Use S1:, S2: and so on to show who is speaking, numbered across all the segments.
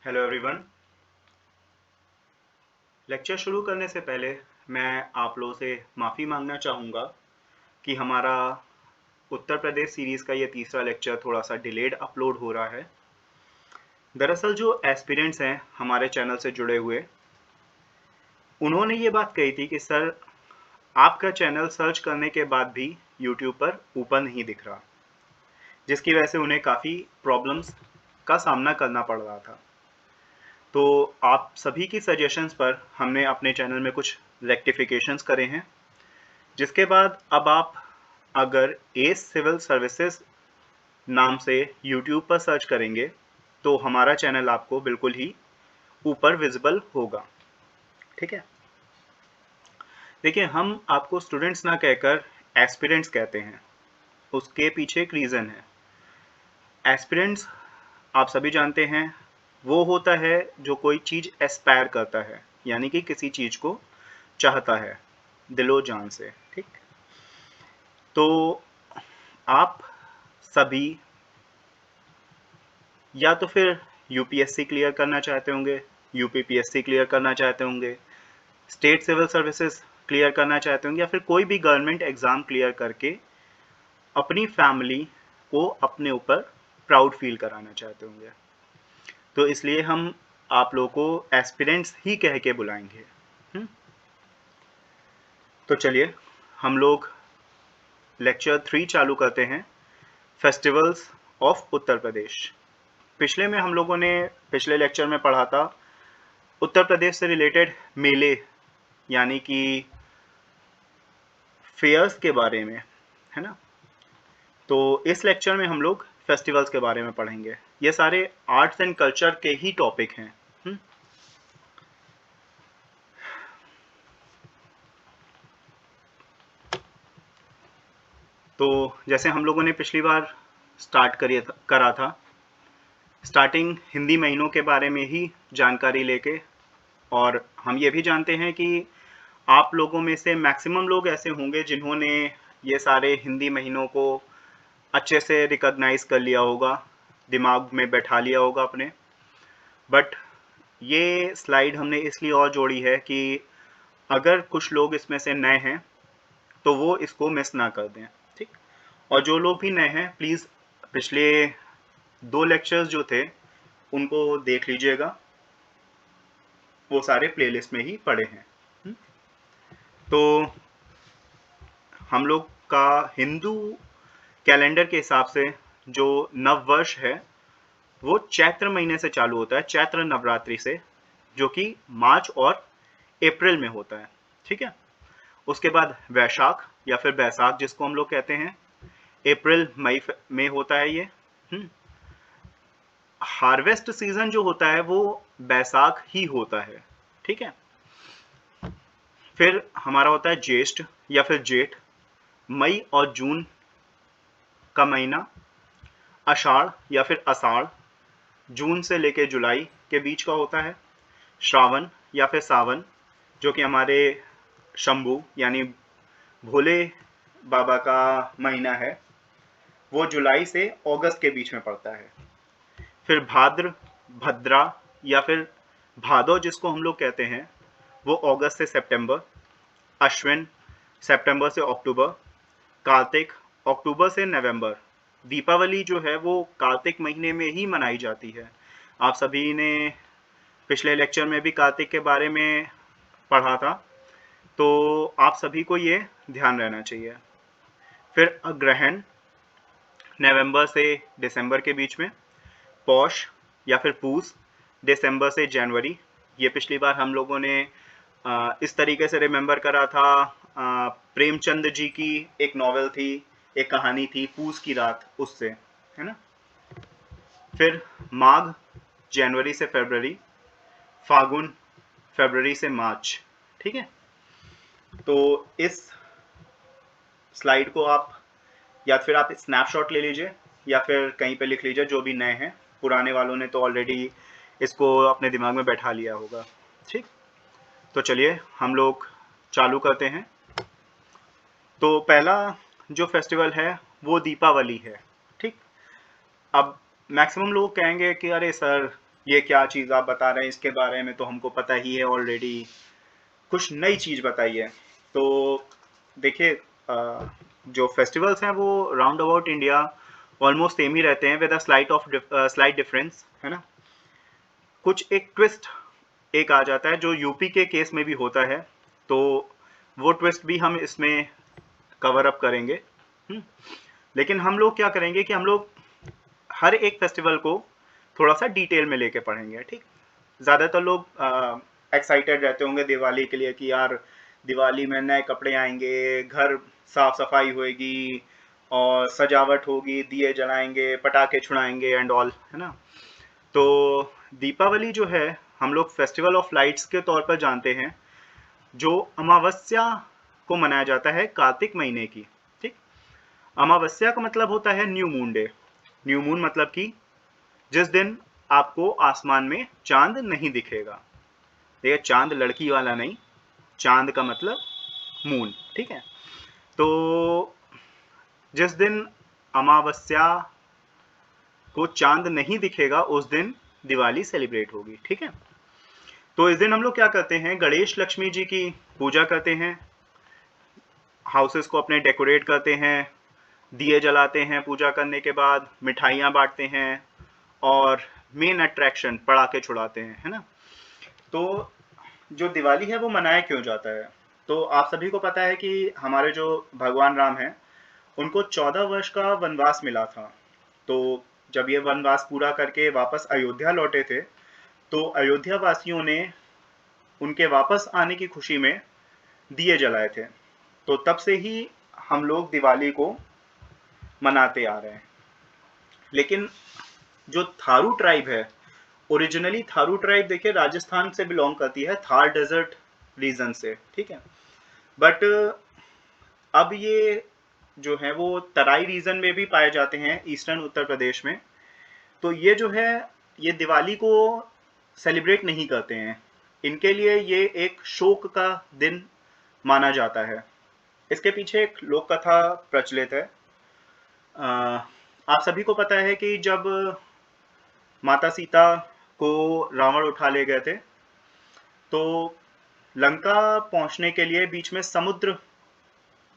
S1: Hello everyone. Lecture शुरू करने से पहले मैं आप लोगों से माफ़ी मांगना चाहूँगा कि हमारा उत्तर प्रदेश सीरीज़ का ये तीसरा लेक्चर थोड़ा सा डिलेड अपलोड हो रहा है। दरअसल जो एस्पिरेंट्स हैं हमारे चैनल से जुड़े हुए, उन्होंने ये बात कही थी कि सर आपका चैनल सर्च करने के बाद भी यूट्यूब पर ऊपर नहीं दिख रहा, जिसकी वजह से उन्हें काफ़ी प्रॉब्लम्स का सामना करना पड़ रहा था। तो आप सभी की सजेशंस पर हमने अपने चैनल में कुछ रेक्टिफिकेशंस करे हैं, जिसके बाद अब आप अगर एस सिविल सर्विसेज नाम से यूट्यूब पर सर्च करेंगे तो हमारा चैनल आपको बिल्कुल ही ऊपर विजिबल होगा। ठीक है, देखिए हम आपको स्टूडेंट्स ना कहकर एस्पिरेंट्स कहते हैं, उसके पीछे एक रीज़न है। एस्पिरेंट्स आप सभी जानते हैं वो होता है जो कोई चीज़ एस्पायर करता है, यानी कि किसी चीज़ को चाहता है दिलो जान से। ठीक, तो आप सभी या तो फिर यूपीएससी क्लियर करना चाहते होंगे, यूपीपीएससी क्लियर करना चाहते होंगे, स्टेट सिविल सर्विसेज क्लियर करना चाहते होंगे, या फिर कोई भी गवर्नमेंट एग्ज़ाम क्लियर करके अपनी फैमिली को अपने ऊपर प्राउड फील कराना चाहते होंगे। तो इसलिए हम आप लोगों को एस्पिरेंट्स ही कह के बुलाएंगे। तो चलिए हम लोग लेक्चर 3 चालू करते हैं, फेस्टिवल्स ऑफ उत्तर प्रदेश। पिछले में हम लोगों ने पिछले लेक्चर में पढ़ा था उत्तर प्रदेश से रिलेटेड मेले यानी कि फेयर्स के बारे में, है ना। तो इस लेक्चर में हम लोग फेस्टिवल्स के बारे में पढ़ेंगे। ये सारे आर्ट्स एंड कल्चर के ही टॉपिक हैं। तो जैसे हम लोगों ने पिछली बार करा था, स्टार्टिंग हिंदी महीनों के बारे में ही जानकारी लेके, और हम ये भी जानते हैं कि आप लोगों में से मैक्सिमम लोग ऐसे होंगे जिन्होंने ये सारे हिंदी महीनों को अच्छे से रिकॉग्नाइज कर लिया होगा, दिमाग में बैठा लिया होगा अपने। बट ये स्लाइड हमने इसलिए और जोड़ी है कि अगर कुछ लोग इसमें से नए हैं तो वो इसको मिस ना कर दें। ठीक, और जो लोग भी नए हैं प्लीज़ पिछले 2 लेक्चर्स जो थे उनको देख लीजिएगा, वो सारे प्लेलिस्ट में ही पड़े हैं। तो हम लोग का हिंदू कैलेंडर के हिसाब से जो नव वर्ष है वो चैत्र महीने से चालू होता है, चैत्र नवरात्रि से, जो कि मार्च और अप्रैल में होता है। ठीक है, उसके बाद वैशाख या फिर बैसाख जिसको हम लोग कहते हैं, अप्रैल मई में होता है ये। हार्वेस्ट सीजन जो होता है वो बैसाख ही होता है। ठीक है, फिर हमारा होता है ज्येष्ठ या फिर जेठ, मई और जून का महीना, आषाढ़ या फिर आषाढ़ जून से लेके जुलाई के बीच का होता है, श्रावण या फिर सावन जो कि हमारे शंभू यानी भोले बाबा का महीना है, वो जुलाई से अगस्त के बीच में पड़ता है। फिर भाद्र, भद्रा या फिर भादो जिसको हम लोग कहते हैं, वो अगस्त से सितंबर, अश्विन सितंबर से अक्टूबर, कार्तिक अक्टूबर से नवंबर। दीपावली जो है वो कार्तिक महीने में ही मनाई जाती है। आप सभी ने पिछले लेक्चर में भी कार्तिक के बारे में पढ़ा था, तो आप सभी को ये ध्यान रहना चाहिए। फिर अग्रहण नवंबर से दिसंबर के बीच में, पौष या फिर पूस दिसंबर से जनवरी। ये पिछली बार हम लोगों ने इस तरीके से रिमेंबर करा था, प्रेमचंद जी की एक नॉवेल थी, एक कहानी थी पूस की रात, उससे, है ना। फिर माघ जनवरी से फरवरी, फागुन फरवरी से मार्च। ठीक है, तो इस स्लाइड को आप या फिर आप स्नैपशॉट ले लीजिए या फिर कहीं पे लिख लीजिए, जो भी नए हैं। पुराने वालों ने तो ऑलरेडी इसको अपने दिमाग में बैठा लिया होगा। ठीक, तो चलिए हम लोग चालू करते हैं। तो पहला जो फेस्टिवल है वो दीपावली है। ठीक, अब मैक्सिमम लोग कहेंगे कि अरे सर ये क्या चीज़ आप बता रहे हैं, इसके बारे में तो हमको पता ही है ऑलरेडी, कुछ नई चीज़ बताइए। तो देखिए, जो फेस्टिवल्स हैं वो round about India almost same ही रहते हैं, विद अ स्लाइट डिफरेंस, है ना। कुछ एक ट्विस्ट एक आ जाता है जो यूपी के केस में भी होता है, तो वो ट्विस्ट भी हम इसमें कवर अप करेंगे। लेकिन हम लोग क्या करेंगे कि हम लोग हर एक फेस्टिवल को थोड़ा सा डिटेल में लेके पढ़ेंगे, ठीक। ज़्यादातर लोग एक्साइटेड रहते होंगे दिवाली के लिए कि यार दिवाली में नए कपड़े आएंगे, घर साफ सफाई होएगी और सजावट होगी, दिए जलाएंगे, पटाखे छुड़ाएंगे एंड ऑल, है ना। तो दीपावली जो है हम लोग फेस्टिवल ऑफ लाइट्स के तौर पर जानते हैं, जो अमावस्या को मनाया जाता है कार्तिक महीने की, ठीक। अमावस्या का मतलब होता है new moon day. New moon मतलब कि जिस दिन आपको आसमान में चांद नहीं दिखेगा। देखिए, चांद लड़की वाला नहीं, चांद का मतलब मून, ठीक है। तो जिस दिन अमावस्या को चांद नहीं दिखेगा उस दिन दिवाली सेलिब्रेट होगी, ठीक है। तो इस दिन हम लोग क्या करते हैं, गणेश लक्ष्मी जी की पूजा करते हैं, हाउसेस को अपने डेकोरेट करते हैं, दिए जलाते हैं, पूजा करने के बाद मिठाइयाँ बांटते हैं और मेन अट्रैक्शन पटाखे छुड़ाते हैं, है ना। तो जो दिवाली है वो मनाया क्यों जाता है, तो आप सभी को पता है कि हमारे जो भगवान राम हैं उनको 14 वर्ष का वनवास मिला था। तो जब ये वनवास पूरा करके वापस अयोध्या लौटे थे, तो अयोध्या वासियों ने उनके वापस आने की खुशी में दिए जलाए थे। तो तब से ही हम लोग दिवाली को मनाते आ रहे हैं। लेकिन जो थारू ट्राइब है, ओरिजिनली थारू ट्राइब देखिए राजस्थान से बिलोंग करती है, थार डेजर्ट रीजन से, ठीक है। बट अब ये जो है वो तराई रीजन में भी पाए जाते हैं, ईस्टर्न उत्तर प्रदेश में। तो ये जो है ये दिवाली को सेलिब्रेट नहीं करते हैं, इनके लिए ये एक शोक का दिन माना जाता है। इसके पीछे एक लोक कथा प्रचलित है। आप सभी को पता है कि जब माता सीता को रावण उठा ले गए थे, तो लंका पहुंचने के लिए बीच में समुद्र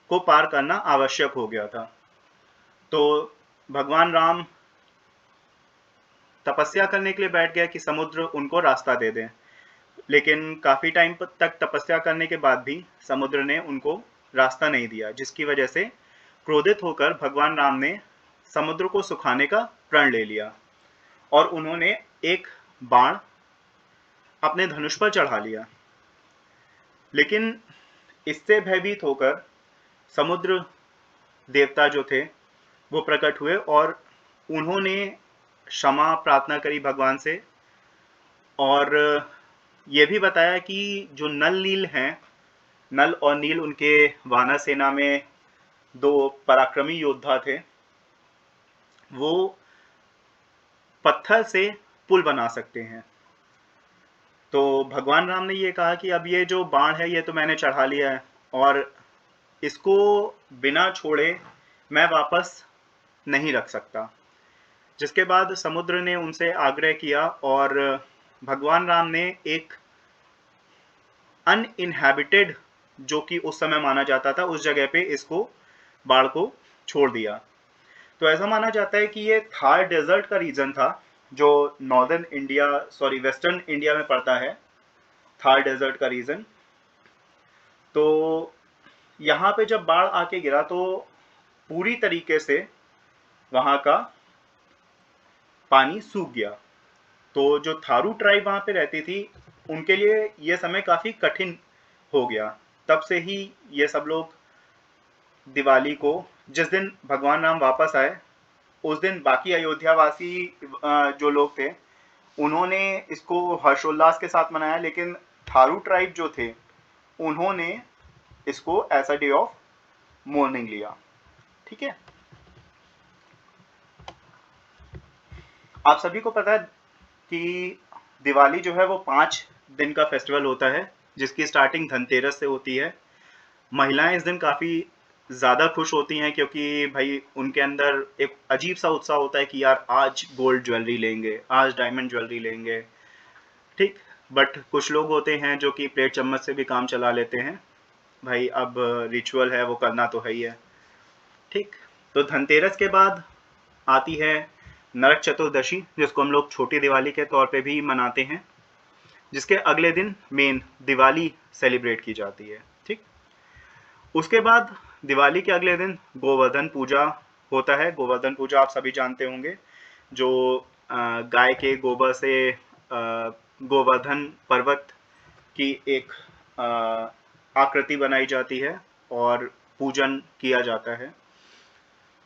S1: को पार करना आवश्यक हो गया था। तो भगवान राम तपस्या करने के लिए बैठ गया कि समुद्र उनको रास्ता दे दे। लेकिन काफी टाइम तक तपस्या करने के बाद भी समुद्र ने उनको रास्ता नहीं दिया, जिसकी वजह से क्रोधित होकर भगवान राम ने समुद्र को सुखाने का प्रण ले लिया और उन्होंने एक बाण अपने धनुष पर चढ़ा लिया। लेकिन इससे भयभीत होकर समुद्र देवता जो थे वो प्रकट हुए और उन्होंने क्षमा प्रार्थना करी भगवान से, और ये भी बताया कि जो नल नील हैं, नल और नील उनके वानर सेना में दो पराक्रमी योद्धा थे, वो पत्थर से पुल बना सकते हैं। तो भगवान राम ने ये कहा कि अब ये जो बाण है ये तो मैंने चढ़ा लिया है और इसको बिना छोड़े मैं वापस नहीं रख सकता। जिसके बाद समुद्र ने उनसे आग्रह किया और भगवान राम ने एक अनइनहैबिटेड, जो कि उस समय माना जाता था, उस जगह पे इसको बाढ़ को छोड़ दिया। तो ऐसा माना जाता है कि ये थार डेजर्ट का रीजन था, जो नॉर्दर्न इंडिया वेस्टर्न इंडिया में पड़ता है, थार डेजर्ट का रीजन। तो यहाँ पे जब बाढ़ आके गिरा तो पूरी तरीके से वहाँ का पानी सूख गया। तो जो थारू ट्राइब वहाँ पे रहती थी उनके लिए ये समय काफ़ी कठिन हो गया। तब से ही ये सब लोग दिवाली को, जिस दिन भगवान राम वापस आए उस दिन बाकी अयोध्यावासी जो लोग थे उन्होंने इसको हर्षोल्लास के साथ मनाया, लेकिन थारू ट्राइब जो थे उन्होंने इसको as a day of mourning लिया, ठीक है। आप सभी को पता है कि दिवाली जो है वो 5 दिन का फेस्टिवल होता है, जिसकी स्टार्टिंग धनतेरस से होती है। महिलाएं इस दिन काफ़ी ज़्यादा खुश होती हैं क्योंकि भाई उनके अंदर एक अजीब सा उत्साह होता है कि यार आज गोल्ड ज्वेलरी लेंगे, आज डायमंड ज्वेलरी लेंगे, ठीक। बट कुछ लोग होते हैं जो कि प्लेट चम्मच से भी काम चला लेते हैं, भाई अब रिचुअल है वो करना तो है ही है, ठीक। तो धनतेरस के बाद आती है नरक चतुर्दशी, जिसको हम लोग छोटी दिवाली के तौर पे भी मनाते हैं, जिसके अगले दिन मेन दिवाली सेलिब्रेट की जाती है, ठीक। उसके बाद दिवाली के अगले दिन गोवर्धन पूजा होता है। गोवर्धन पूजा आप सभी जानते होंगे, जो गाय के गोबर से गोवर्धन पर्वत की एक आकृति बनाई जाती है और पूजन किया जाता है।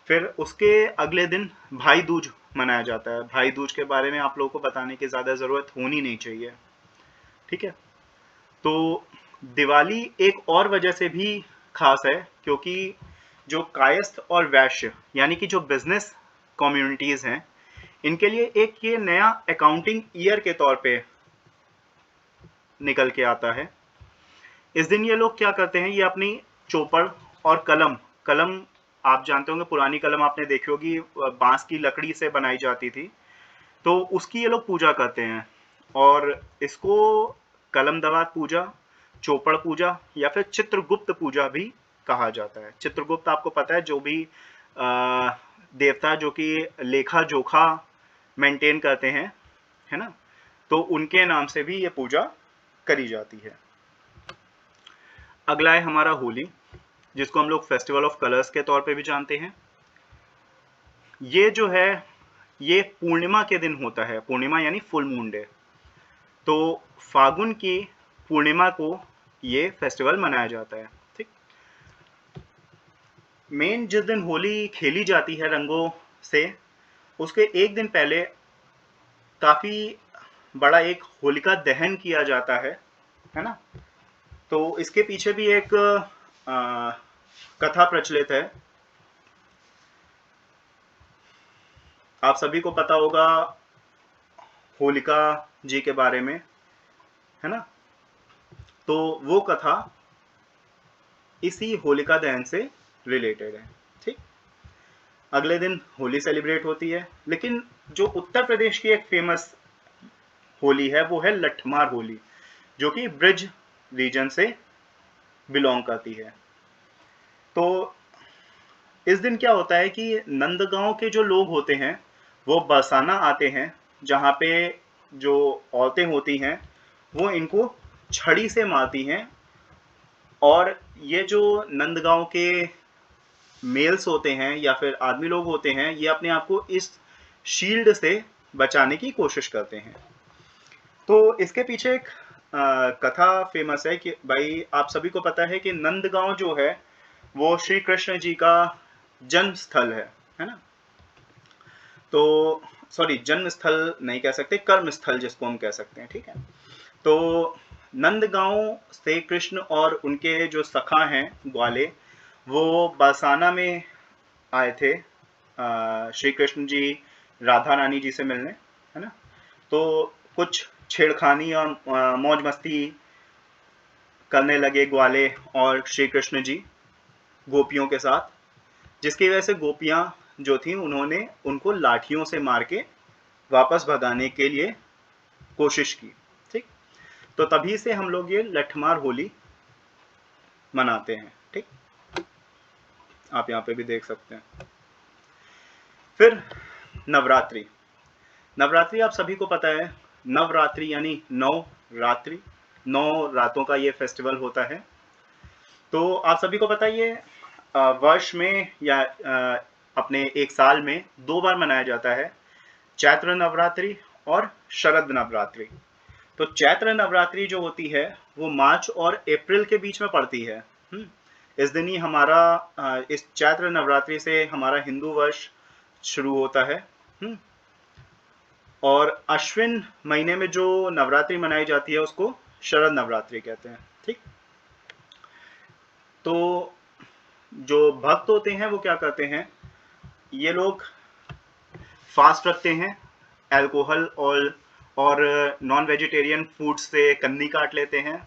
S1: फिर उसके अगले दिन भाई दूज मनाया जाता है। भाई दूज के बारे में आप लोगों को बताने की ज़्यादा ज़रूरत होनी नहीं चाहिए, ठीक है। तो दिवाली एक और वजह से भी खास है, क्योंकि जो कायस्थ और वैश्य यानी कि जो बिजनेस कम्युनिटीज़ हैं, इनके लिए एक ये नया अकाउंटिंग ईयर के तौर पे निकल के आता है। इस दिन ये लोग क्या करते हैं, ये अपनी चौपड़ और कलम, कलम आप जानते होंगे, पुरानी कलम आपने देखी होगी, बांस की लकड़ी से बनाई जाती थी, तो उसकी ये लोग पूजा करते हैं। और इसको कलम दवात पूजा, चौपड़ पूजा या फिर चित्रगुप्त पूजा भी कहा जाता है। चित्रगुप्त आपको पता है, जो भी देवता जो कि लेखा जोखा मेंटेन करते हैं, है ना, तो उनके नाम से भी ये पूजा करी जाती है। अगला है हमारा होली, जिसको हम लोग फेस्टिवल ऑफ कलर्स के तौर पे भी जानते हैं। ये जो है ये पूर्णिमा के दिन होता है, पूर्णिमा यानी फुल मून डे। तो फागुन की पूर्णिमा को ये फेस्टिवल मनाया जाता है, ठीक। मेन जिस दिन होली खेली जाती है रंगों से, उसके एक दिन पहले काफी बड़ा एक होलिका दहन किया जाता है ना। तो इसके पीछे भी एक कथा प्रचलित है। आप सभी को पता होगा होलिका जी के बारे में, है ना। तो वो कथा इसी होलिका दहन से रिलेटेड है, ठीक। अगले दिन होली सेलिब्रेट होती है, लेकिन जो उत्तर प्रदेश की एक फेमस होली है वो है लठमार होली, जो कि ब्रिज रीजन से बिलोंग करती है। तो इस दिन क्या होता है कि नंदगांव के जो लोग होते हैं वो बरसाना आते हैं, जहाँ पे जो औरतें होती हैं वो इनको छड़ी से मारती हैं, और ये जो नंदगांव के मेल्स होते हैं या फिर आदमी लोग होते हैं, ये अपने आप को इस शील्ड से बचाने की कोशिश करते हैं। तो इसके पीछे एक कथा फेमस है कि भाई आप सभी को पता है कि नंदगांव जो है वो श्री कृष्ण जी का जन्म स्थल है ना। तो सॉरी, जन्म स्थल नहीं कह सकते, कर्म स्थल जिसको हम कह सकते हैं, ठीक है। तो नंदगांव से कृष्ण और उनके जो सखा हैं ग्वाले, वो बरसाना में आए थे श्री कृष्ण जी राधा रानी जी से मिलने, है ना। तो कुछ छेड़खानी और मौज मस्ती करने लगे ग्वाले और श्री कृष्ण जी गोपियों के साथ, जिसकी वजह से गोपियां जो थी उन्होंने उनको लाठियों से मार के वापस भगाने के लिए कोशिश की, ठीक। तो तभी से हम लोग ये लठमार होली मनाते हैं, ठीक। आप यहाँ पे भी देख सकते हैं। फिर नवरात्रि, नवरात्रि आप सभी को पता है, नवरात्रि यानी 9 रात्रि, 9 रातों का ये फेस्टिवल होता है। तो आप सभी को पता है ये वर्ष में या अपने एक साल में 2 बार मनाया जाता है, चैत्र नवरात्रि और शरद नवरात्रि। तो चैत्र नवरात्रि जो होती है वो मार्च और अप्रैल के बीच में पड़ती है। इस दिन ही हमारा इस चैत्र नवरात्रि से हमारा हिंदू वर्ष शुरू होता है। और अश्विन महीने में जो नवरात्रि मनाई जाती है उसको शरद नवरात्रि कहते हैं, ठीक। तो जो भक्त होते हैं वो क्या करते हैं, ये लोग फास्ट रखते हैं, अल्कोहल और नॉन वेजिटेरियन फूड से कन्नी काट लेते हैं।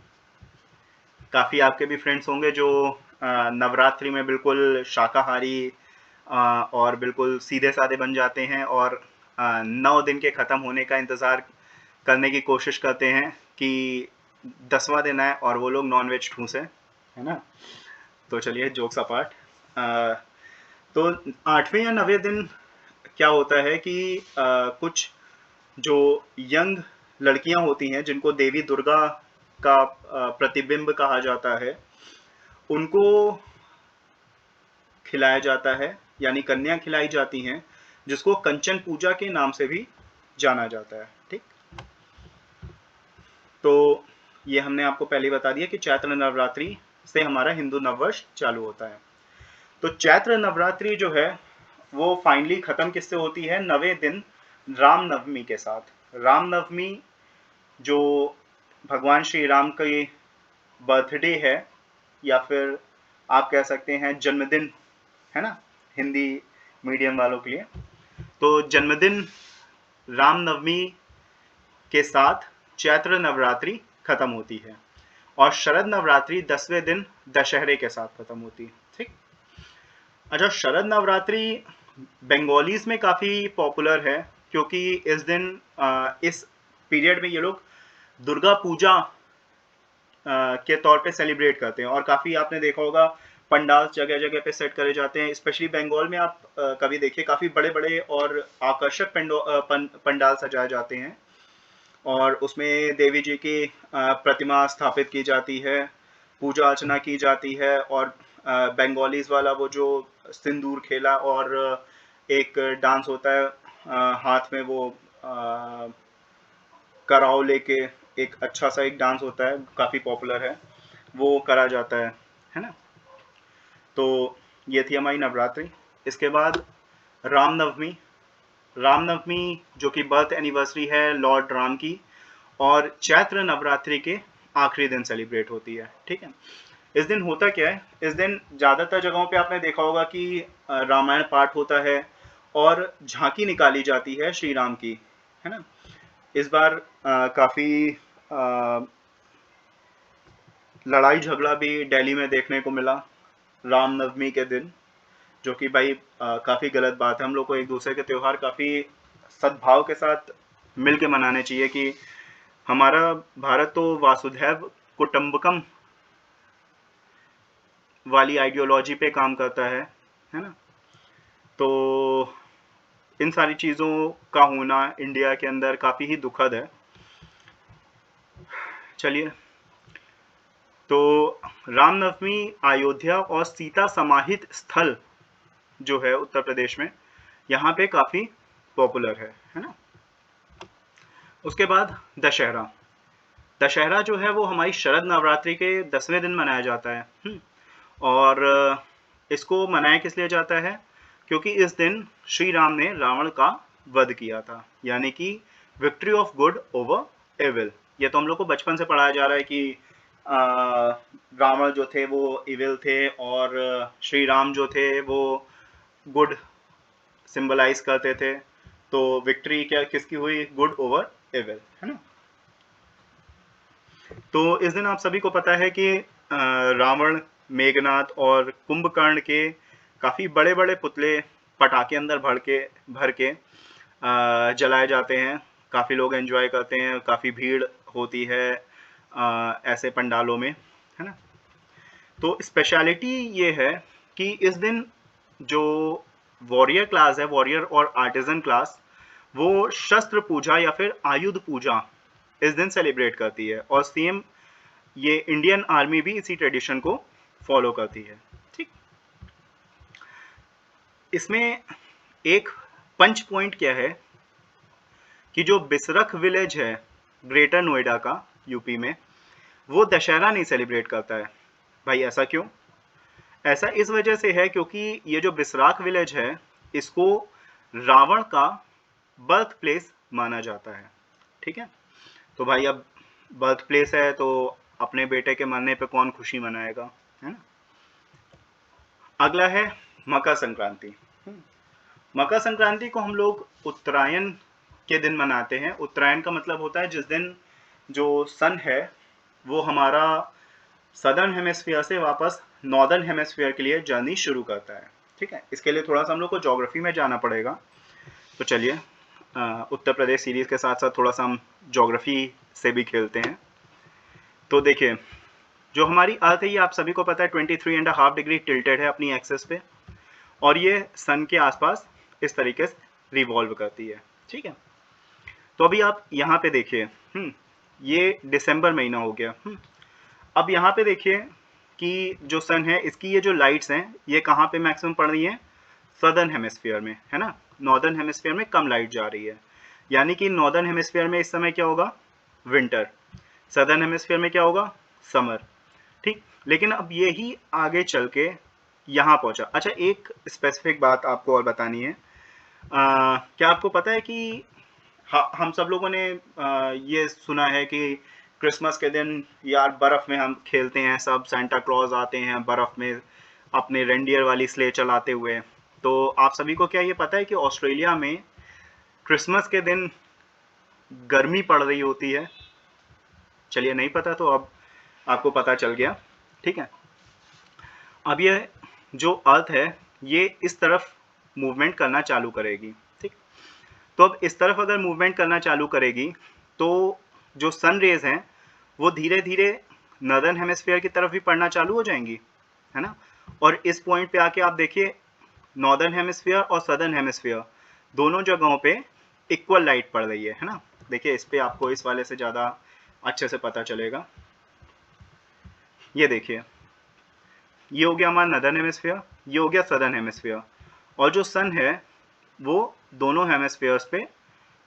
S1: काफ़ी आपके भी फ्रेंड्स होंगे जो नवरात्रि में बिल्कुल शाकाहारी और बिल्कुल सीधे साधे बन जाते हैं और 9 दिन के ख़त्म होने का इंतज़ार करने की कोशिश करते हैं कि 10वां दिन आए और वो लोग नॉनवेज ठूसें, है ना। तो चलिए जोक्स अपार्ट, तो 8वें या 9वें दिन क्या होता है कि कुछ जो यंग लड़कियां होती हैं जिनको देवी दुर्गा का प्रतिबिंब कहा जाता है, उनको खिलाया जाता है, यानी कन्या खिलाई जाती हैं, जिसको कंचन पूजा के नाम से भी जाना जाता है। ठीक, तो ये हमने आपको पहले ही बता दिया कि चैत्र नवरात्रि से हमारा हिंदू नववर्ष चालू होता है। तो चैत्र नवरात्रि जो है वो फाइनली खत्म किससे होती है? 9वें दिन रामनवमी के साथ। रामनवमी जो भगवान श्री राम का बर्थडे है, या फिर आप कह सकते हैं जन्मदिन, है ना, हिंदी मीडियम वालों के लिए। तो जन्मदिन रामनवमी के साथ चैत्र नवरात्रि खत्म होती है और शरद नवरात्रि 10वें दिन दशहरे के साथ खत्म होती है। ठीक, अच्छा, शरद नवरात्रि बंगालीज में काफ़ी पॉपुलर है क्योंकि इस दिन इस पीरियड में ये लोग दुर्गा पूजा के तौर पे सेलिब्रेट करते हैं और काफ़ी आपने देखा होगा पंडाल जगह जगह पे सेट करे जाते हैं। स्पेशली बंगाल में आप कभी देखिए काफ़ी बड़े बड़े और आकर्षक पंडाल सजाए जाते हैं और उसमें देवी जी की प्रतिमा स्थापित की जाती है, पूजा अर्चना की जाती है और बंगालीज वाला वो जो सिंदूर खेला और एक डांस होता है, हाथ में वो कराओ लेके, एक अच्छा सा एक डांस होता है, काफ़ी पॉपुलर है, वो करा जाता है ना। तो ये थी हमारी नवरात्रि। इसके बाद रामनवमी। रामनवमी जो कि बर्थ एनिवर्सरी है लॉर्ड राम की और चैत्र नवरात्रि के आखिरी दिन सेलिब्रेट होती है। ठीक है, इस दिन होता क्या है? इस दिन ज़्यादातर जगहों पे आपने देखा होगा कि रामायण पाठ होता है और झांकी निकाली जाती है श्री राम की, है ना। इस बार काफ़ी लड़ाई झगड़ा भी दिल्ली में देखने को मिला रामनवमी के दिन, जो कि भाई काफ़ी गलत बात है। हम लोग को एक दूसरे के त्यौहार काफ़ी सद्भाव के साथ मिल के मनाने चाहिए कि हमारा भारत तो वासुधैव कुटुंबकम वाली आइडियोलॉजी पे काम करता है ना। तो इन सारी चीज़ों का होना इंडिया के अंदर काफ़ी ही दुखद है। चलिए, तो रामनवमी अयोध्या और सीता समाहित स्थल जो है उत्तर प्रदेश में, यहाँ पे काफ़ी पॉपुलर है ना। उसके बाद दशहरा। दशहरा जो है वो हमारी शरद नवरात्रि के 10वें दिन मनाया जाता है। और इसको मनाया किस लिए जाता है? क्योंकि इस दिन श्री राम ने रावण का वध किया था, यानी कि victory of good over evil. ये तो हम लोग को बचपन से पढ़ाया जा रहा है कि रावण जो थे वो इविल थे और श्री राम जो थे वो गुड सिंबलाइज करते थे। तो विक्ट्री क्या किसकी हुई? गुड ओवर एविल, है ना। तो इस दिन आप सभी को पता है कि रावण, मेघनाथ और कुंभकर्ण के काफ़ी बड़े बड़े पुतले पटाखे अंदर भर के जलाए जाते हैं। काफ़ी लोग एंजॉय करते हैं, काफ़ी भीड़ होती है ऐसे पंडालों में, है ना। तो स्पेशलिटी ये है कि इस दिन जो वॉरियर क्लास है, वॉरियर और आर्टिजन क्लास, वो शस्त्र पूजा या फिर आयुध पूजा इस दिन सेलिब्रेट करती है और सेम ये इंडियन आर्मी भी इसी ट्रेडिशन को फॉलो करती है। ठीक, इसमें एक पंच पॉइंट क्या है कि जो बिसरख विलेज है ग्रेटर नोएडा का यूपी में, वो दशहरा नहीं सेलिब्रेट करता है। भाई ऐसा क्यों? ऐसा इस वजह से है क्योंकि ये जो बिसराख विलेज है इसको रावण का बर्थ प्लेस माना जाता है। ठीक है, तो भाई अब बर्थ प्लेस है तो अपने बेटे के मरने पे कौन खुशी मनाएगा, है ना। अगला है मकर संक्रांति। मकर संक्रांति को हम लोग उत्तरायण के दिन मनाते हैं। उत्तरायण का मतलब होता है जिस दिन जो सन है वो हमारा सदर्न हेमिस्फीयर से वापस नॉर्दर्न हेमिस्फीयर के लिए जर्नी शुरू करता है। ठीक है, इसके लिए थोड़ा सा हम लोग को ज्योग्राफी में जाना पड़ेगा। तो चलिए उत्तर प्रदेश सीरीज के साथ साथ थोड़ा सा हम ज्योग्राफी से भी खेलते हैं। तो देखिए, जो हमारी अर्थ है ये आप सभी को पता है 23.5 डिग्री टिल्टेड है अपनी एक्सेस पे, और ये सन के आसपास इस तरीके से रिवॉल्व करती है। ठीक है, तो अभी आप यहाँ पे देखिए, ये दिसंबर महीना हो गया। अब यहाँ पे देखिए कि जो सन है इसकी ये जो लाइट्स हैं ये कहाँ पे मैक्सिमम पड़ रही हैं, सदर्न हेमिस्फीयर में, है ना। नॉर्दर्न हेमिस्फीयर में कम लाइट जा रही है, यानी कि नॉर्दर्न हेमिस्फीयर में इस समय क्या होगा, विंटर, सदर्न हेमिस्फीयर में क्या होगा, समर। ठीक, लेकिन अब यही आगे चल के यहाँ पहुंचा। अच्छा, एक स्पेसिफिक बात आपको और बतानी है। क्या आपको पता है कि हम सब लोगों ने ये सुना है कि क्रिसमस के दिन यार बर्फ में हम खेलते हैं, सब सेंटा क्लॉज आते हैं बर्फ में अपने रेंडियर वाली स्ले चलाते हुए। तो आप सभी को क्या ये पता है कि ऑस्ट्रेलिया में क्रिसमस के दिन गर्मी पड़ रही होती है? चलिए, नहीं पता तो अब आपको पता चल गया। ठीक है, अब ये जो अर्थ है ये इस तरफ मूवमेंट करना चालू करेगी। ठीक, तो अब इस तरफ अगर मूवमेंट करना चालू करेगी तो जो सन रेज हैं वो धीरे धीरे नॉर्दर्न हेमिस्फीयर की तरफ भी पड़ना चालू हो जाएंगी, है ना। और इस पॉइंट पे आके आप देखिए, नॉर्दर्न हेमिस्फीयर और सदर्न हेमिस्फीयर दोनों जगहों पे इक्वल लाइट पड़ रही है ना। देखिए, इस पे आपको इस वाले से ज़्यादा अच्छे से पता चलेगा। ये देखिए, ये हो गया हमारा नॉर्दर्न हेमिस्फीयर, ये हो गया सदर्न हेमिस्फीयर, और जो सन है वो दोनों हेमिस्फीयर्स पे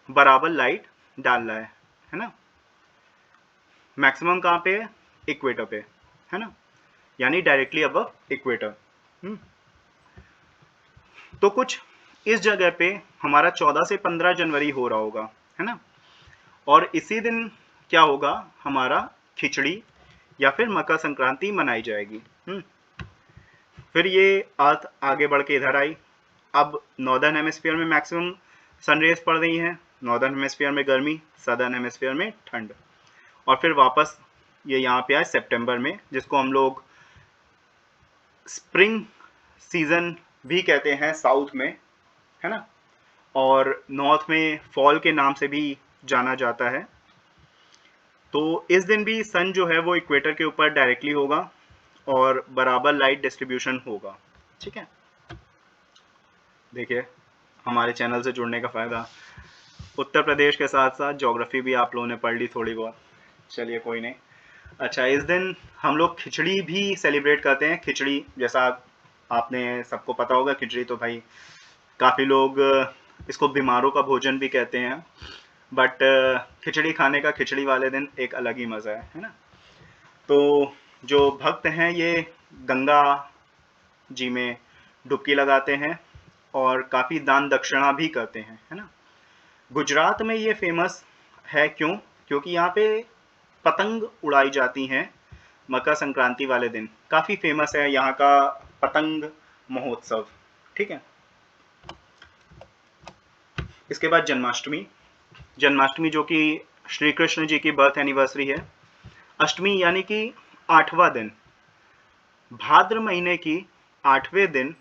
S1: बराबर लाइट डाल रहा है ना। मैक्सिमम कहाँ पे है, इक्वेटर पे, है ना, यानी डायरेक्टली अबव इक्वेटर। तो कुछ इस जगह पे हमारा 14 से 15 जनवरी हो रहा होगा, है ना। और इसी दिन क्या होगा, हमारा खिचड़ी या फिर मकर संक्रांति मनाई जाएगी। फिर ये अर्थ आगे बढ़ के इधर आई। अब नॉर्दर्न हेमिस्फीयर में मैक्सिमम सनरेज पड़ रही हैं, नॉर्दर्न हेमिस्फीयर में गर्मी, सदर्न हेमिस्फीयर में ठंड। और फिर वापस ये यहाँ पे आए सितंबर में, जिसको हम लोग स्प्रिंग सीजन भी कहते हैं साउथ में, है ना, और नॉर्थ में फॉल के नाम से भी जाना जाता है। तो इस दिन भी सन जो है वो इक्वेटर के ऊपर डायरेक्टली होगा और बराबर लाइट डिस्ट्रीब्यूशन होगा। ठीक है, देखिए हमारे चैनल से जुड़ने का फ़ायदा, उत्तर प्रदेश के साथ साथ ज्योग्राफी भी आप लोगों ने पढ़ ली थोड़ी बहुत। चलिए, कोई नहीं। अच्छा, इस दिन हम लोग खिचड़ी भी सेलिब्रेट करते हैं। खिचड़ी, जैसा आपने सबको पता होगा, खिचड़ी तो भाई काफ़ी लोग इसको बीमारों का भोजन भी कहते हैं, बट खिचड़ी खाने का खिचड़ी वाले दिन एक अलग ही मज़ा है ना। तो जो भक्त हैं ये गंगा जी में डुबकी लगाते हैं और काफ़ी दान दक्षिणा भी करते हैं, है ना। गुजरात में ये फेमस है, क्योंकि यहाँ पे पतंग उड़ाई जाती हैं मकर संक्रांति वाले दिन। काफ़ी फेमस है यहाँ का पतंग महोत्सव। ठीक है, इसके बाद जन्माष्टमी, जो कि श्री कृष्ण जी की बर्थ एनिवर्सरी है। अष्टमी यानी कि 8वां दिन, भाद्र महीने की 8वें दिन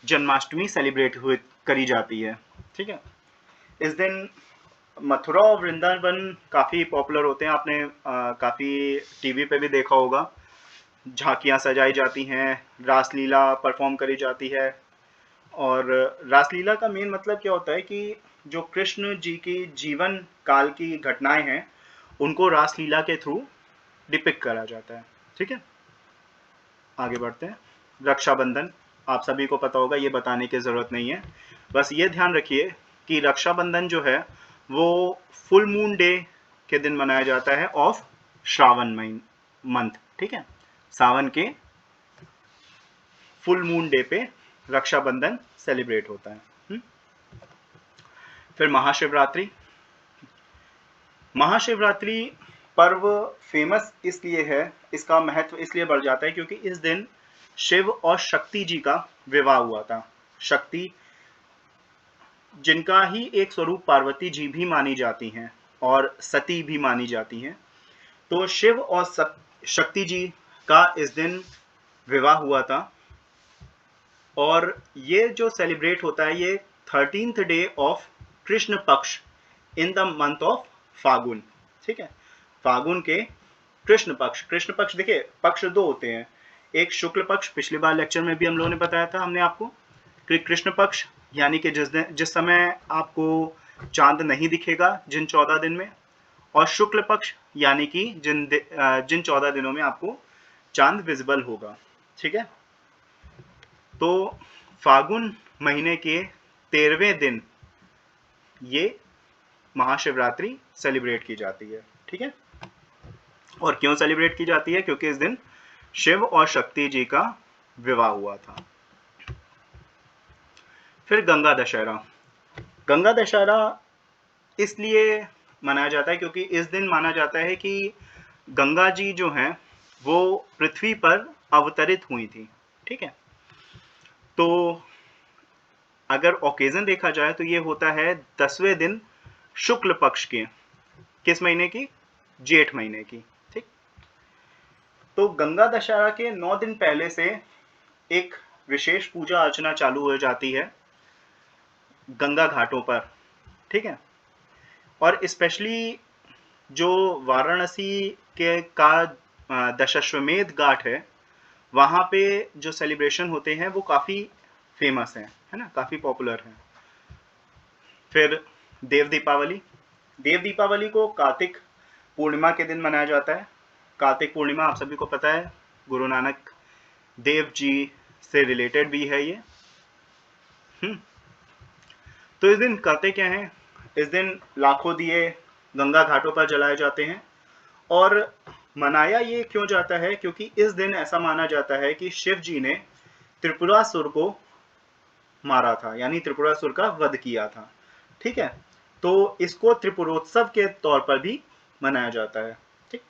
S1: जन्माष्टमी सेलिब्रेट करी जाती है। ठीक है, इस दिन मथुरा और वृंदावन काफ़ी पॉपुलर होते हैं। आपने काफ़ी टीवी पे भी देखा होगा, झांकियाँ सजाई जाती हैं, रासलीला परफॉर्म करी जाती है। और रासलीला का मेन मतलब क्या होता है कि जो कृष्ण जी की जीवन काल की घटनाएं हैं उनको रासलीला के थ्रू डिपिक्ट करा जाता है। ठीक है, आगे बढ़ते हैं। रक्षाबंधन, आप सभी को पता होगा, ये बताने की ज़रूरत नहीं है। बस ये ध्यान रखिए कि रक्षाबंधन जो है वो फुल मून डे के दिन मनाया जाता है ऑफ श्रावण मंथ। ठीक है, सावन के फुल मून डे पे रक्षाबंधन सेलिब्रेट होता है। फिर महाशिवरात्रि, पर्व फेमस इसलिए है, इसका महत्व इसलिए बढ़ जाता है क्योंकि इस दिन शिव और शक्ति जी का विवाह हुआ था। शक्ति, जिनका ही एक स्वरूप पार्वती जी भी मानी जाती हैं और सती भी मानी जाती हैं। तो शिव और शक्ति जी का इस दिन विवाह हुआ था। और ये जो सेलिब्रेट होता है ये 13th डे ऑफ कृष्ण पक्ष इन द मंथ ऑफ फागुन। ठीक है, फागुन के कृष्ण पक्ष देखिए पक्ष दो होते हैं, एक शुक्ल पक्ष, पिछली बार लेक्चर में भी हम लोगों ने बताया था हमने आपको कि कृष्ण पक्ष यानी कि जिस समय आपको चांद नहीं दिखेगा जिन 14 दिन में, और शुक्ल पक्ष यानी कि जिन 14 दिनों में आपको चांद विजिबल होगा। ठीक है, तो फागुन महीने के 13वें दिन ये महाशिवरात्रि सेलिब्रेट की जाती है। ठीक है, और क्यों सेलिब्रेट की जाती है? क्योंकि इस दिन शिव और शक्ति जी का विवाह हुआ था। फिर गंगा दशहरा। गंगा दशहरा इसलिए मनाया जाता है क्योंकि इस दिन माना जाता है कि गंगा जी जो हैं वो पृथ्वी पर अवतरित हुई थी। ठीक है, तो अगर ओकेजन देखा जाए तो ये होता है 10वें दिन शुक्ल पक्ष के, किस महीने की? जेठ महीने की। ठीक, तो गंगा दशहरा के 9 दिन पहले से एक विशेष पूजा अर्चना चालू हो जाती है गंगा घाटों पर। ठीक है, और स्पेशली जो वाराणसी के का दशाश्वमेध घाट है वहाँ पे जो सेलिब्रेशन होते हैं वो काफ़ी फेमस हैं, है ना, काफ़ी पॉपुलर हैं। फिर देव दीपावली को कार्तिक पूर्णिमा के दिन मनाया जाता है। कार्तिक पूर्णिमा आप सभी को पता है गुरु नानक देव जी से रिलेटेड भी है ये। तो इस दिन करते क्या है? इस दिन लाखों दिए गंगा घाटों पर जलाए जाते हैं। और मनाया ये क्यों जाता है? क्योंकि इस दिन ऐसा माना जाता है कि शिव जी ने त्रिपुरासुर को मारा था, यानी त्रिपुरासुर का वध किया था। ठीक है, तो इसको त्रिपुरोत्सव के तौर पर भी मनाया जाता है। ठीक,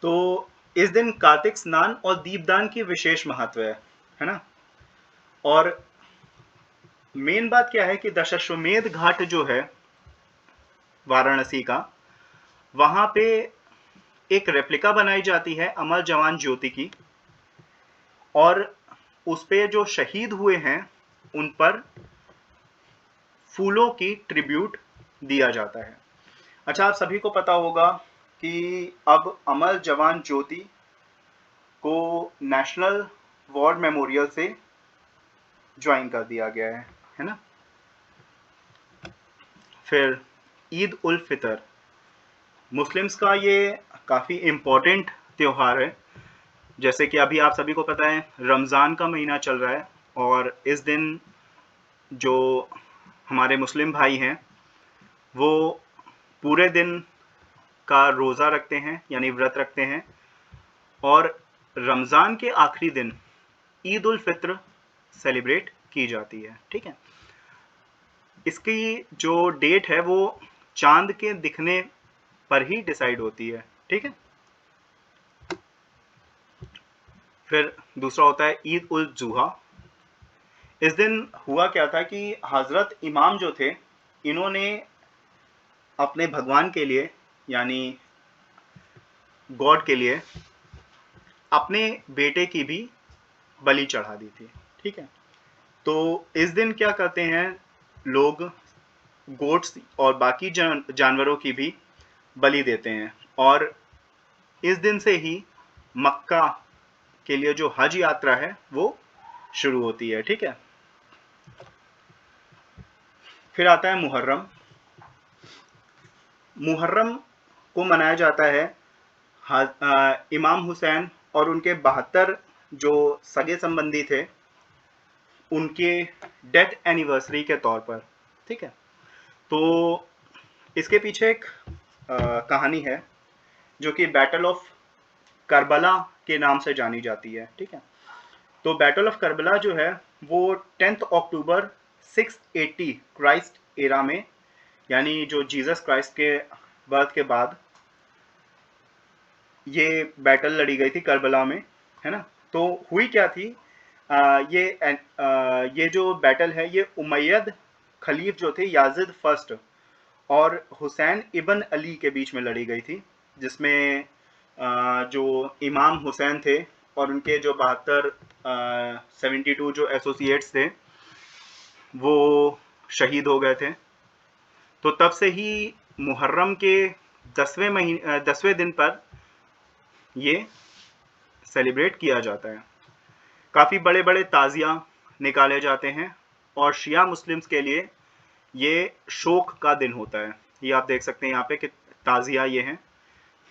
S1: तो इस दिन कार्तिक स्नान और दीपदान की विशेष महत्व है ना। और मेन बात क्या है कि दशाश्वमेध घाट जो है वाराणसी का, वहां पे एक रेप्लिका बनाई जाती है अमर जवान ज्योति की, और उस पे जो शहीद हुए हैं उन पर फूलों की ट्रिब्यूट दिया जाता है। अच्छा, आप सभी को पता होगा कि अब अमर जवान ज्योति को नेशनल वॉर मेमोरियल से ज्वाइन कर दिया गया है ना। फिर ईद उल फितर, मुस्लिम्स का ये काफ़ी इम्पोर्टेंट त्यौहार है। जैसे कि अभी आप सभी को पता है रमज़ान का महीना चल रहा है, और इस दिन जो हमारे मुस्लिम भाई हैं वो पूरे दिन का रोज़ा रखते हैं, यानी व्रत रखते हैं, और रमज़ान के आखिरी दिन ईद उल फित्र सेलिब्रेट की जाती है। ठीक है, इसकी जो डेट है वो चांद के दिखने पर ही डिसाइड होती है। ठीक है, फिर दूसरा होता है ईद उल जुहा। इस दिन हुआ क्या था कि हजरत इमाम जो थे इन्होंने अपने भगवान के लिए यानी गॉड के लिए अपने बेटे की भी बलि चढ़ा दी थी। ठीक है, तो इस दिन क्या करते हैं लोग, गोट्स और बाकी जानवरों की भी बलि देते हैं, और इस दिन से ही मक्का के लिए जो हज यात्रा है वो शुरू होती है। ठीक है, फिर आता है मुहर्रम। मुहर्रम को मनाया जाता है इमाम हुसैन और उनके 72 जो सगे संबंधी थे उनके डेथ एनिवर्सरी के तौर पर। ठीक है, तो इसके पीछे एक कहानी है जो कि बैटल ऑफ करबला के नाम से जानी जाती है। ठीक है, तो बैटल ऑफ करबला जो है वो 10 अक्टूबर 680 क्राइस्ट एरा में, यानी जो जीसस क्राइस्ट के बर्थ के बाद ये बैटल लड़ी गई थी करबला में, है ना। तो हुई क्या थी, ये जो बैटल है ये उमैयद खलीफ जो थे याजिद फर्स्ट और हुसैन इबन अली के बीच में लड़ी गई थी, जिसमें जो इमाम हुसैन थे और उनके जो 72 जो एसोसिएट्स थे वो शहीद हो गए थे। तो तब से ही मुहर्रम के 10वें दिन पर ये सेलिब्रेट किया जाता है। काफ़ी बड़े बड़े ताज़िया निकाले जाते हैं और शिया मुस्लिम्स के लिए ये शोक का दिन होता है। ये आप देख सकते हैं यहाँ पे कि ताज़िया ये हैं,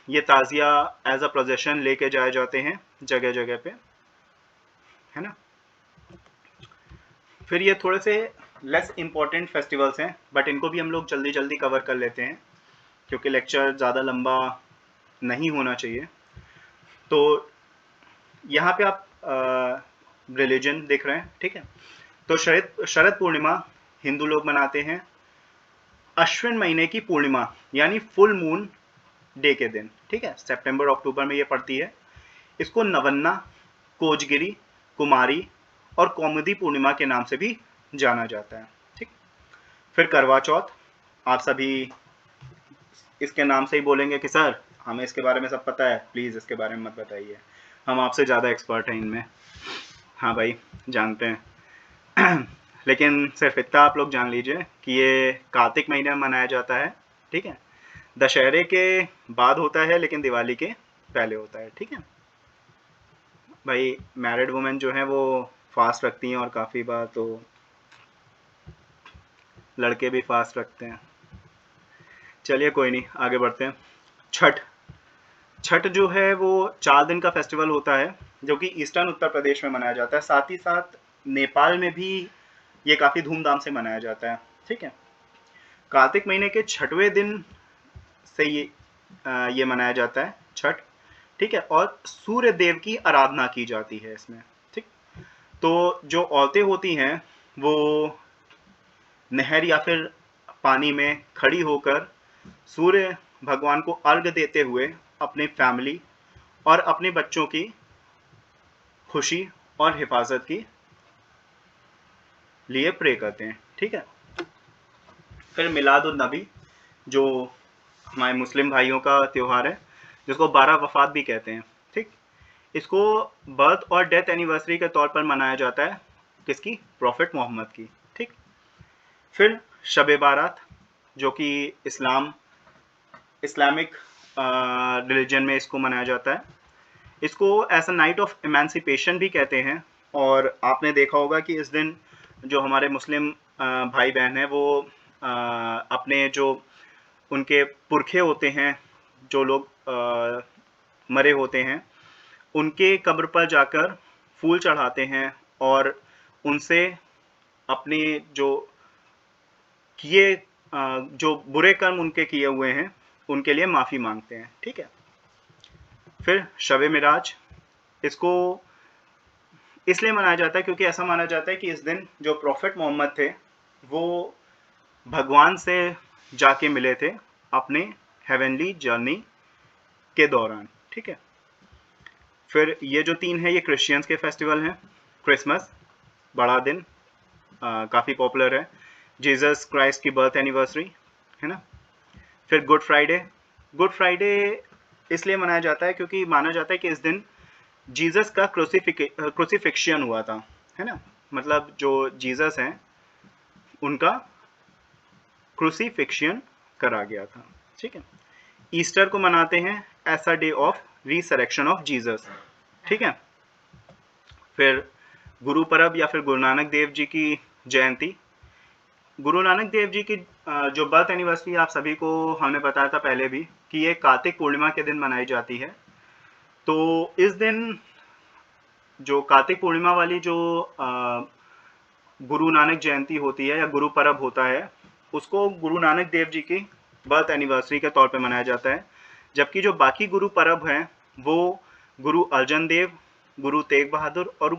S1: ये ताज़िया एज अ प्रोसेशन लेके जाए जाते हैं जगह जगह पे, है ना। फिर ये थोड़े से लेस इम्पोर्टेंट फेस्टिवल्स हैं, बट इनको भी हम लोग जल्दी जल्दी कवर कर लेते हैं क्योंकि लेक्चर ज़्यादा लंबा नहीं होना चाहिए। तो यहाँ पे आप रिलीजन देख रहे हैं, ठीक है। तो शरद पूर्णिमा हिंदू लोग मनाते हैं अश्विन महीने की पूर्णिमा यानी फुल मून डे के दिन, ठीक है। सितंबर अक्टूबर में ये पड़ती है। इसको नवन्ना, कोजगिरी, कुमारी और कौमुदी पूर्णिमा के नाम से भी जाना जाता है, ठीक। फिर करवा चौथ, आप सभी इसके नाम से ही बोलेंगे कि सर हमें इसके बारे में सब पता है, प्लीज़ इसके बारे में मत बताइए, हम आपसे ज़्यादा एक्सपर्ट हैं इनमें। हाँ भाई, जानते हैं लेकिन सिर्फ इतना आप लोग जान लीजिए कि ये कार्तिक महीने में मनाया जाता है, ठीक है। दशहरे के बाद होता है लेकिन दिवाली के पहले होता है, ठीक है भाई। मैरिड वुमेन जो है वो फास्ट रखती हैं और काफ़ी बार तो लड़के भी फास्ट रखते हैं। चलिए कोई नहीं, आगे बढ़ते हैं। छठ जो है वो 4 दिन का फेस्टिवल होता है जो कि ईस्टर्न उत्तर प्रदेश में मनाया जाता है। साथ ही साथ नेपाल में भी ये काफ़ी धूमधाम से मनाया जाता है, ठीक है। कार्तिक महीने के 6वें दिन से ये मनाया जाता है छठ, ठीक है। और सूर्य देव की आराधना की जाती है इसमें, ठीक। तो जो औरतें होती हैं वो नहर या फिर पानी में खड़ी होकर सूर्य भगवान को अर्घ देते हुए अपनी फैमिली और अपने बच्चों की खुशी और हिफाजत की लिए प्रे करते हैं, ठीक है। फिर मिलाद उन नबी जो हमारे मुस्लिम भाइयों का त्यौहार है, जिसको 12 वफात भी कहते हैं, ठीक। इसको बर्थ और डेथ एनिवर्सरी के तौर पर मनाया जाता है, किसकी? प्रॉफिट मोहम्मद की, ठीक। फिर शब बारात जो कि इस्लामिक रिलीजन में इसको मनाया जाता है। इसको as a night of emancipation भी कहते हैं। और आपने देखा होगा कि इस दिन जो हमारे मुस्लिम भाई बहन हैं वो अपने जो उनके पुरखे होते हैं, जो लोग मरे होते हैं, उनके कब्र पर जाकर फूल चढ़ाते हैं और उनसे अपने जो किए जो बुरे कर्म उनके किए हुए हैं उनके लिए माफ़ी मांगते हैं, ठीक है। फिर शब मिराज, इसको इसलिए मनाया जाता है क्योंकि ऐसा माना जाता है कि इस दिन जो प्रॉफिट मोहम्मद थे वो भगवान से जाके मिले थे अपने हेवनली जर्नी के दौरान, ठीक है। फिर ये जो 3 है ये क्रिश्चियंस के फेस्टिवल हैं। क्रिसमस, बड़ा दिन, काफ़ी पॉपुलर है, जीसस क्राइस्ट की बर्थ एनिवर्सरी, है ना। फिर गुड फ्राइडे इसलिए मनाया जाता है क्योंकि माना जाता है कि इस दिन जीसस का क्रूसिफिक्शन हुआ था, है ना। मतलब जो जीसस हैं उनका क्रूसिफिक्शन करा गया था, ठीक है। ईस्टर को मनाते हैं as a day of resurrection of Jesus, ठीक है। फिर गुरु परब या फिर गुरु नानक देव जी की जयंती। गुरु नानक देव जी की जो बर्थ एनिवर्सरी आप सभी को हमने बताया था पहले भी कि ये कार्तिक पूर्णिमा के दिन मनाई जाती है। तो इस दिन जो कार्तिक पूर्णिमा वाली जो गुरु नानक जयंती होती है या गुरु परब होता है, उसको गुरु नानक देव जी की बर्थ एनिवर्सरी के तौर पे मनाया जाता है। जबकि जो बाकी गुरु परब हैं वो गुरु अर्जन देव, गुरु तेग बहादुर और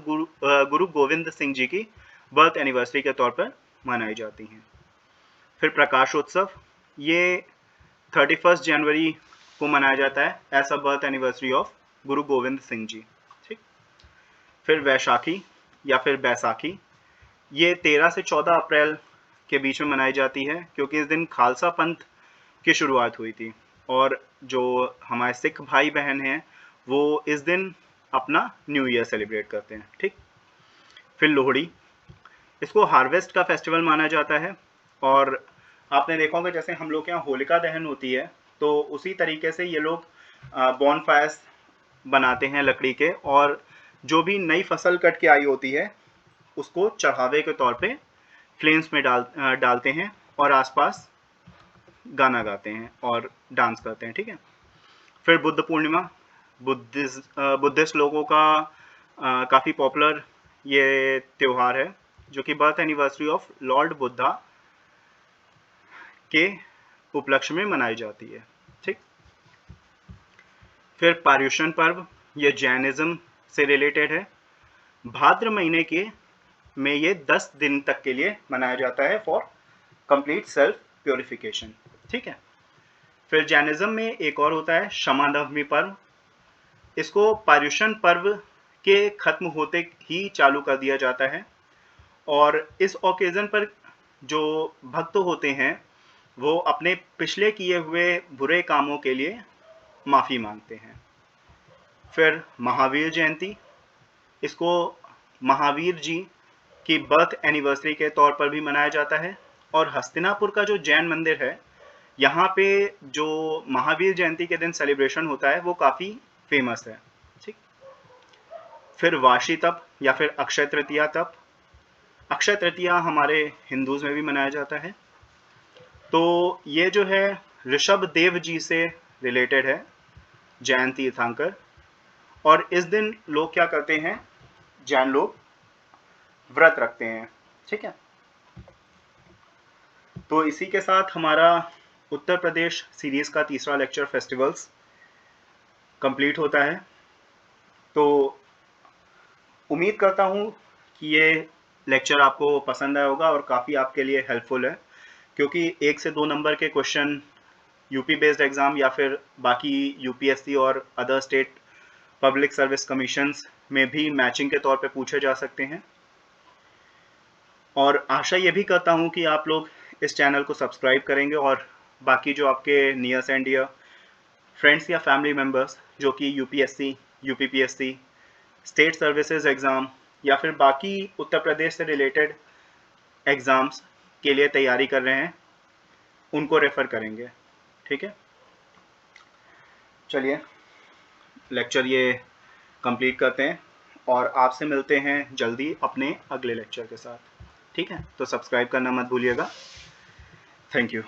S1: गुरु गोविंद सिंह जी की बर्थ एनिवर्सरी के तौर पर मनाई जाती हैं। फिर प्रकाशोत्सव, ये 31 जनवरी को मनाया जाता है as a birth anniversary of Guru Gobind Singh ji, ठीक। फिर वैशाखी या फिर बैसाखी, ये 13 से 14 अप्रैल के बीच में मनाई जाती है क्योंकि इस दिन खालसा पंथ की शुरुआत हुई थी। और जो हमारे सिख भाई बहन हैं वो इस दिन अपना न्यू ईयर सेलिब्रेट करते हैं। ठीक, फिर लोहड़ी, इसको हार्वेस्ट का फेस्टिवल माना जाता है। और आपने देखा होगा जैसे हम लोग के यहाँ होलिका दहन होती है, तो उसी तरीके से ये लोग बॉन फायर्स बनाते हैं लकड़ी के, और जो भी नई फसल कट के आई होती है उसको चढ़ावे के तौर पे फ्लेम्स में डालते हैं और आसपास गाना गाते हैं और डांस करते हैं। ठीक है, फिर बुद्ध पूर्णिमा, बुद्धिस्ट लोगों का काफ़ी पॉपुलर ये त्यौहार है, जो कि birth anniversary of Lord Buddha के उपलक्ष्य में मनाई जाती है। ठीक, फिर पर्युषण पर्व, ये जैनिज्म से रिलेटेड है। भाद्र महीने के में ये 10 दिन तक के लिए मनाया जाता है फॉर कंप्लीट सेल्फ प्योरिफिकेशन। ठीक है, फिर जैनिज्म में एक और होता है क्षमा नवमी पर्व। इसको पर्युषण पर्व के खत्म होते ही चालू कर दिया जाता है, और इस ओकेजन पर जो भक्त होते हैं वो अपने पिछले किए हुए बुरे कामों के लिए माफ़ी मांगते हैं। फिर महावीर जयंती, इसको महावीर जी की बर्थ एनिवर्सरी के तौर पर भी मनाया जाता है। और हस्तिनापुर का जो जैन मंदिर है, यहाँ पे जो महावीर जयंती के दिन सेलिब्रेशन होता है वो काफ़ी फेमस है। ठीक, फिर वाशी तप या फिर अक्षय तृतीया तप। अक्षय तृतीया हमारे हिंदूज में भी मनाया जाता है। तो ये जो है ऋषभ देव जी से रिलेटेड है, जैन तीर्थंकर। और इस दिन लोग क्या करते हैं, जैन लोग व्रत रखते हैं। ठीक है, तो इसी के साथ हमारा उत्तर प्रदेश सीरीज का तीसरा लेक्चर फेस्टिवल्स कंप्लीट होता है। तो उम्मीद करता हूँ कि ये लेक्चर आपको पसंद आया होगा और काफ़ी आपके लिए हेल्पफुल है, क्योंकि 1 से 2 नंबर के क्वेश्चन यूपी बेस्ड एग्ज़ाम या फिर बाकी यूपीएससी और other state public service commissions में भी मैचिंग के तौर पे पूछे जा सकते हैं। और आशा ये भी करता हूँ कि आप लोग इस चैनल को सब्सक्राइब करेंगे, और बाकी जो आपके नियर्स एंड डियर फ्रेंड्स या फैमिली मेम्बर्स जो कि UPSC, UPPSC, state services exam या फिर बाकी उत्तर प्रदेश से रिलेटेड एग्ज़ाम्स के लिए तैयारी कर रहे हैं, उनको रेफ़र करेंगे। ठीक है, चलिए लेक्चर ये कंप्लीट करते हैं और आपसे मिलते हैं जल्दी अपने अगले लेक्चर के साथ। ठीक है, तो सब्सक्राइब करना मत भूलिएगा। Thank you.